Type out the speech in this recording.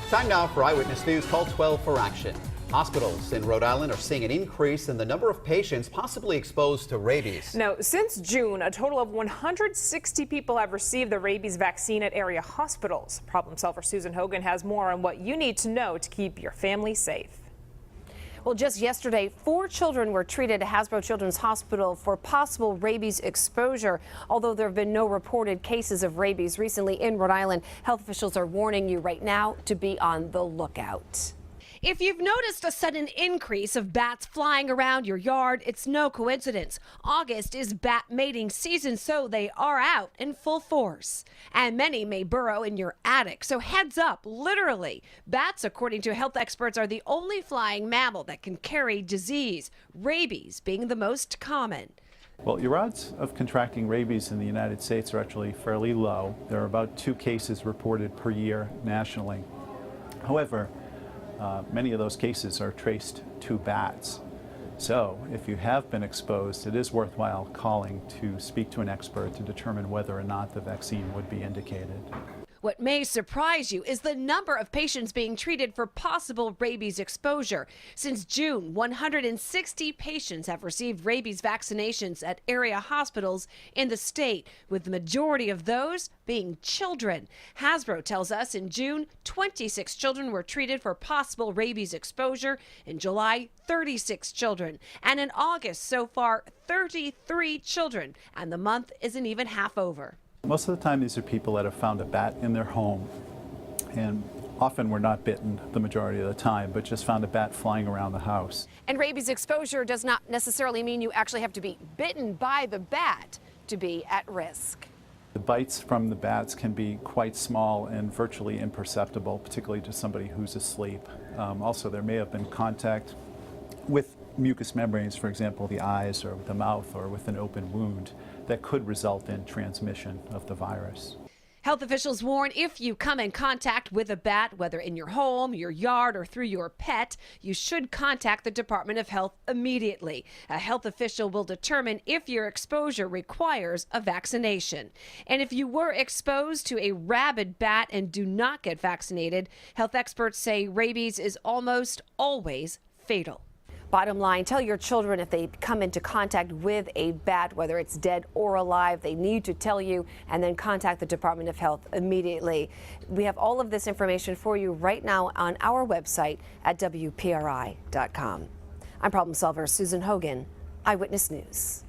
Time now for Eyewitness News. Call 12 for action. Hospitals in Rhode Island are seeing an increase in the number of patients possibly exposed to rabies. Now, since June, a total of 160 people have received the rabies vaccine at area hospitals. Problem solver Susan Hogan has more on what you need to know to keep your family safe. Well, just yesterday, 4 children were treated at Hasbro Children's Hospital for possible rabies exposure. Although there have been no reported cases of rabies recently in Rhode Island, health officials are warning you right now to be on the lookout. If you've noticed a sudden increase of bats flying around your yard, it's no coincidence. August is bat mating season, so they are out in full force. And many may burrow in your attic, so heads up, literally. Bats, according to health experts, are the only flying mammal that can carry disease, rabies being the most common. Well, your odds of contracting rabies in the United States are actually fairly low. There are about 2 cases reported per year nationally. However, many of those cases are traced to bats. So if you have been exposed, it is worthwhile calling to speak to an expert to determine whether or not the vaccine would be indicated. What may surprise you is the number of patients being treated for possible rabies exposure. Since June, 160 patients have received rabies vaccinations at area hospitals in the state, with the majority of those being children. Hasbro tells us in June, 26 children were treated for possible rabies exposure. In July, 36 children. And in August, so far, 33 children. And the month isn't even half over. Most of the time, these are people that have found a bat in their home, and often were not bitten the majority of the time, but just found a bat flying around the house. And rabies exposure does not necessarily mean you actually have to be bitten by the bat to be at risk. The bites from the bats can be quite small and virtually imperceptible, particularly to somebody who's asleep. Also, there may have been contact with mucous membranes, for example, the eyes or the mouth, or with an open wound that could result in transmission of the virus. Health officials warn if you come in contact with a bat, whether in your home, your yard, or through your pet, you should contact the Department of Health immediately. A health official will determine if your exposure requires a vaccination. And if you were exposed to a rabid bat and do not get vaccinated, health experts say rabies is almost always fatal. Bottom line, tell your children if they come into contact with a bat, whether it's dead or alive, they need to tell you, and then contact the Department of Health immediately. We have all of this information for you right now on our website at WPRI.com. I'm problem solver Susan Hogan, Eyewitness News.